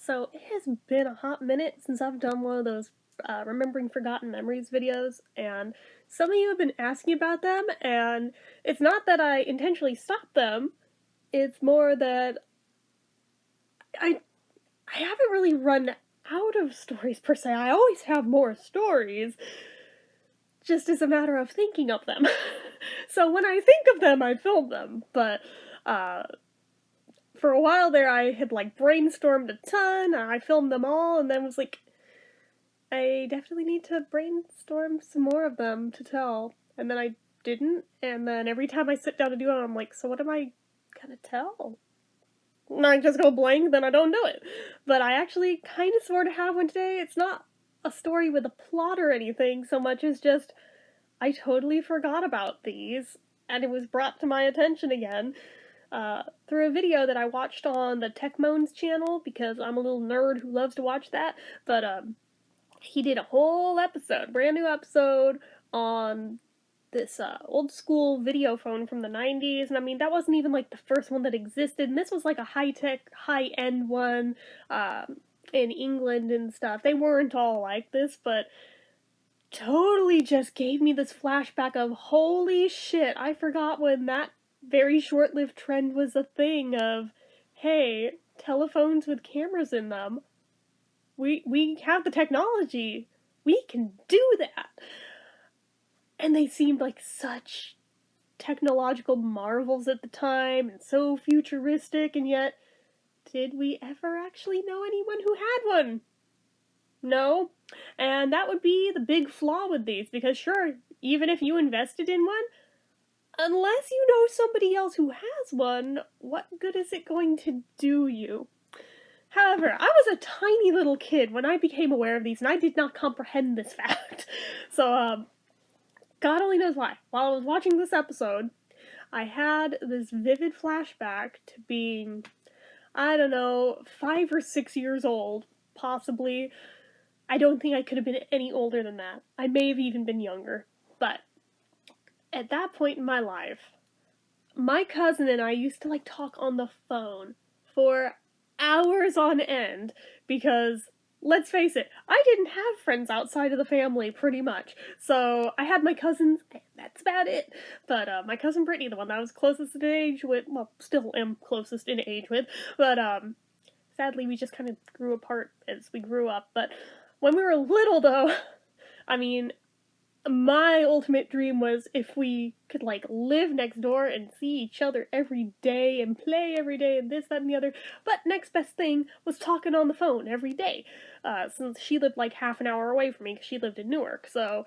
So it has been a hot minute since I've done one of those Remembering Forgotten Memories videos, and some of you have been asking about them, and it's not that I intentionally stopped them, it's more that I, I haven't really run out of stories per se. I always have more stories, just as a matter of thinking of them. So when I think of them, I film them, but for a while there I had brainstormed a ton, I filmed them all, and then was like, I definitely need to brainstorm some more of them to tell. And then I didn't, and then every time I sit down to do it, I'm like, so what am I gonna tell? And I just go blank, then I don't do it. But I actually kind of sort of have one today. It's not a story with a plot or anything so much as just, I totally forgot about these, and it was brought to my attention again through a video that I watched on the Tech Moans channel, because I'm a little nerd who loves to watch that. But he did a whole episode, brand new episode, on this old school video phone from the 90s, and I mean, that wasn't even the first one that existed, and this was a high-tech, high-end one in England and stuff. They weren't all like this, but totally just gave me this flashback of, holy shit, I forgot when that very short-lived trend was a thing of, hey, telephones with cameras in them. We have the technology. We can do that. And they seemed like such technological marvels at the time, and so futuristic, and yet, did we ever actually know anyone who had one? No. And that would be the big flaw with these, because sure, even if you invested in one, unless you know somebody else who has one, what good is it going to do you? However, I was a tiny little kid when I became aware of these, and I did not comprehend this fact. So, God only knows why. While I was watching this episode, I had this vivid flashback to being, I don't know, 5 or 6 years old, possibly. I don't think I could have been any older than that. I may have even been younger. But at that point in my life, my cousin and I used to talk on the phone for hours on end, because let's face it, I didn't have friends outside of the family pretty much. So I had my cousins, and that's about it. But my cousin Brittany, the one that I was closest in age with, well, still am closest in age with, but sadly we just kind of grew apart as we grew up. But when we were little though, I mean, my ultimate dream was if we could live next door and see each other every day and play every day and this, that, and the other. But next best thing was talking on the phone every day, since she lived half an hour away from me, because she lived in Newark. So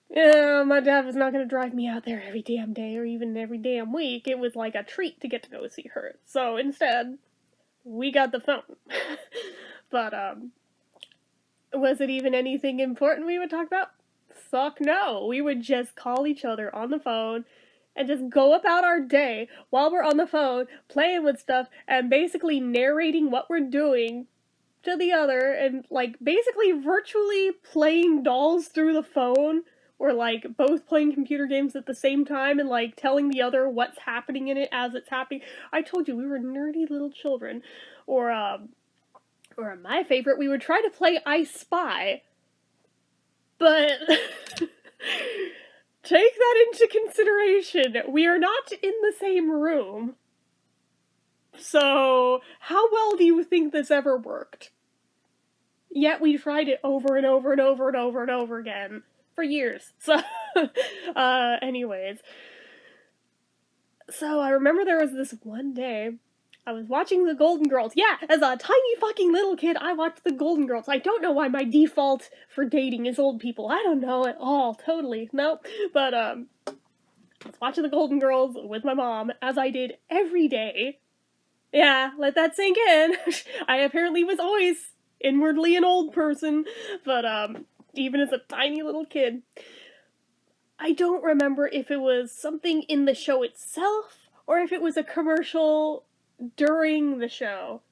yeah, my dad was not going to drive me out there every damn day or even every damn week. It was a treat to get to go see her. So instead, we got the phone. But was it even anything important we would talk about? Fuck no. We would just call each other on the phone and just go about our day while we're on the phone, playing with stuff, and basically narrating what we're doing to the other, and basically virtually playing dolls through the phone, or both playing computer games at the same time and telling the other what's happening in it as it's happening. I told you, we were nerdy little children. Or my favorite, we would try to play I Spy. But take that into consideration. We are not in the same room. So, how well do you think this ever worked? Yet we tried it over and over and over and over and over again for years. So, anyways. So, I remember there was this one day I was watching The Golden Girls. Yeah, as a tiny fucking little kid, I watched The Golden Girls. I don't know why my default for dating is old people. I don't know at all. Totally. Nope. But, I was watching The Golden Girls with my mom, as I did every day. Yeah, let that sink in. I apparently was always inwardly an old person, but, even as a tiny little kid. I don't remember if it was something in the show itself, or if it was a commercial during the show,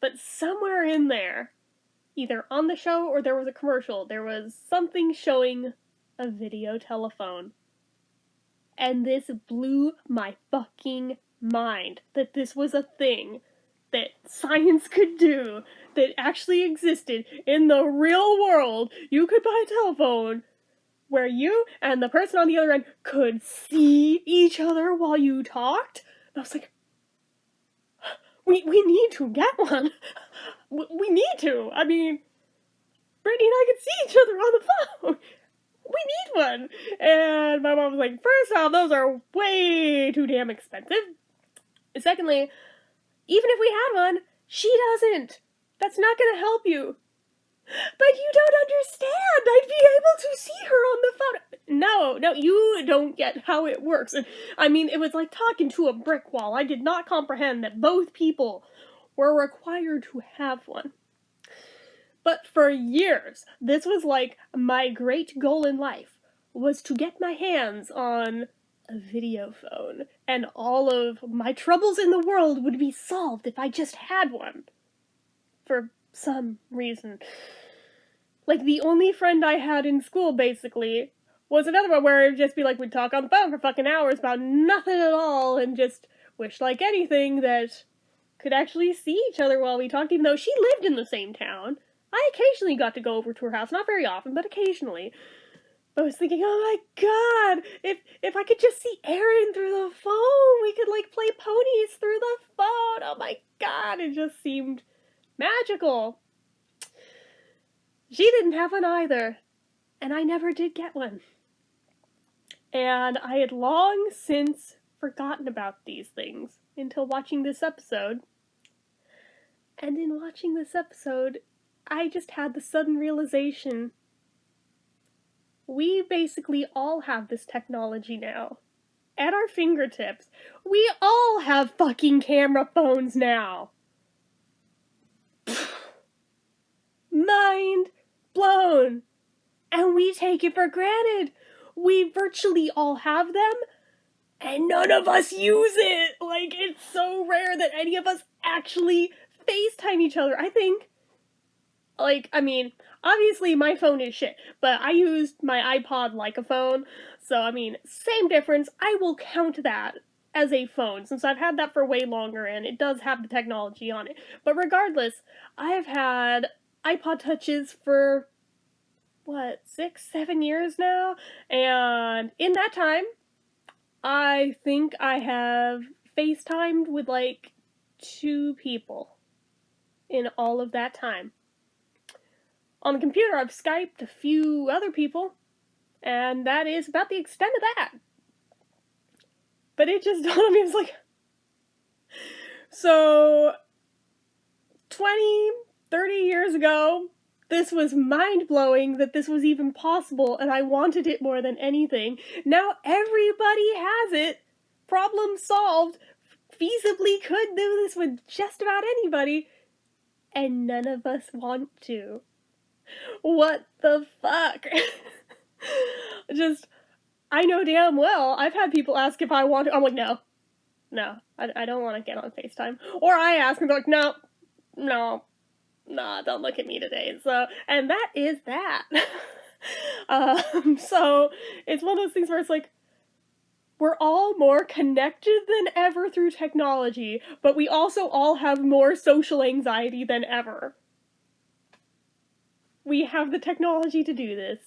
but somewhere in there, either on the show or there was a commercial, there was something showing a video telephone. And this blew my fucking mind, that this was a thing that science could do that actually existed in the real world, you could buy a telephone where you and the person on the other end could see each other while you talked. And I was like, we need to get one. We need to. I mean, Brittany and I could see each other on the phone. We need one. And my mom was like, first off, those are way too damn expensive. Secondly, even if we had one, she doesn't. That's not going to help you. But you don't understand. I'd be able to see her on the phone. No, you don't get how it works. And I mean, it was like talking to a brick wall. I did not comprehend that both people were required to have one. But for years, this was like my great goal in life, was to get my hands on a video phone. And all of my troubles in the world would be solved if I just had one. For some reason. Like, the only friend I had in school, basically, was another one where it'd just be like, we'd talk on the phone for fucking hours about nothing at all, and just wish like anything that could actually see each other while we talked, even though she lived in the same town. I occasionally got to go over to her house, not very often, but occasionally. I was thinking, oh my god, if I could just see Erin through the phone, we could, like, play ponies through the phone. Oh my god, it just seemed magical. She didn't have one either, and I never did get one. And I had long since forgotten about these things until watching this episode. And in watching this episode, I just had the sudden realization, we basically all have this technology now. At our fingertips. We all have fucking camera phones now. Mind blown. And we take it for granted. We virtually all have them, and none of us use it. Like, it's so rare that any of us actually FaceTime each other. I think, like, I mean, obviously my phone is shit, but I used my iPod like a phone, so, I mean, same difference. I will count that as a phone, since I've had that for way longer, and it does have the technology on it. But regardless, I have had iPod Touches for, 6-7 years now? And in that time, I think I have FaceTimed with, like, 2 people in all of that time. On the computer, I've Skyped a few other people, and that is about the extent of that. But it just dawned on me, I was like, so 20, 30 years ago, this was mind-blowing that this was even possible, and I wanted it more than anything. Now everybody has it. Problem solved. Feasibly could do this with just about anybody, and none of us want to. What the fuck? I know damn well, I've had people ask if I want to. I'm like, no, I don't want to get on FaceTime. Or I ask, and they're like, no, don't look at me today. So, and that is that. So, it's one of those things where it's like, we're all more connected than ever through technology, but we also all have more social anxiety than ever. We have the technology to do this,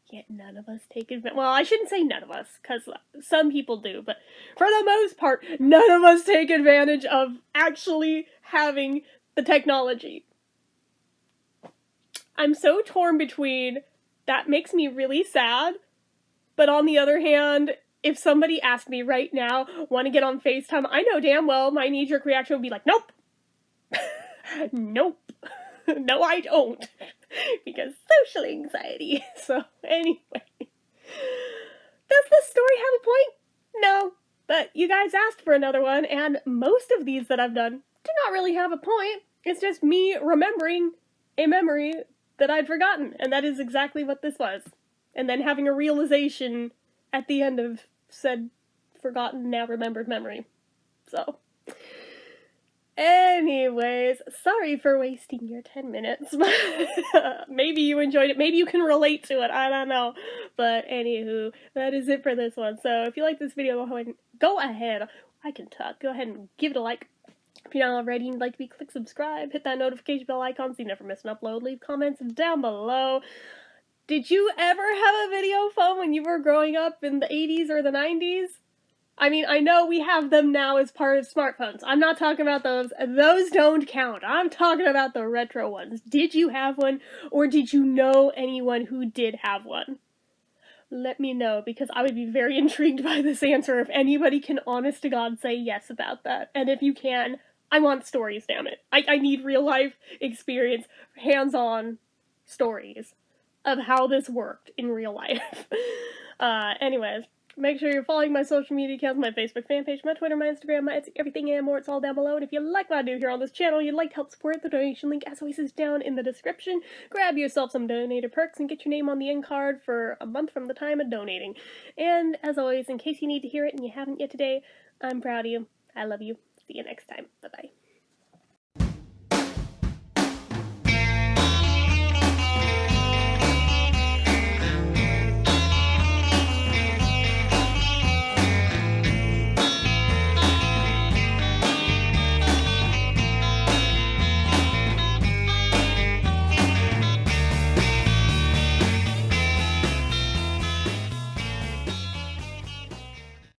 yet none of us take advantage. Well, I shouldn't say none of us, because some people do, but for the most part, none of us take advantage of actually having the technology. I'm so torn between, that makes me really sad, but on the other hand, if somebody asked me right now, want to get on FaceTime, I know damn well my knee-jerk reaction would be like, nope. Nope. No, I don't. Because social anxiety. So, anyway. Does this story have a point? No. But you guys asked for another one, and most of these that I've done do not really have a point. It's just me remembering a memory that I'd forgotten, and that is exactly what this was. And then having a realization at the end of said forgotten, now remembered memory. So, anyways, sorry for wasting your 10 minutes. Maybe you enjoyed it. Maybe you can relate to it. I don't know. But anywho, that is it for this one. So if you like this video, go ahead. I can talk. Go ahead and give it a like. If you're not already and you'd like to click subscribe, hit that notification bell icon so you never miss an upload. Leave comments down below. Did you ever have a video phone when you were growing up in the 80s or the 90s? I mean, I know we have them now as part of smartphones. I'm not talking about those. Those don't count. I'm talking about the retro ones. Did you have one, or did you know anyone who did have one? Let me know, because I would be very intrigued by this answer if anybody can honest to God say yes about that. And if you can, I want stories, damn it. I need real life experience, hands-on stories of how this worked in real life. Anyways, make sure you're following my social media accounts, my Facebook fan page, my Twitter, my Instagram, my Etsy, everything and more. It's all down below. And if you like what I do here on this channel, you'd like to help support, the donation link, as always, is down in the description. Grab yourself some donator perks and get your name on the end card for a month from the time of donating. And as always, in case you need to hear it and you haven't yet today, I'm proud of you. I love you. See you next time. Bye-bye.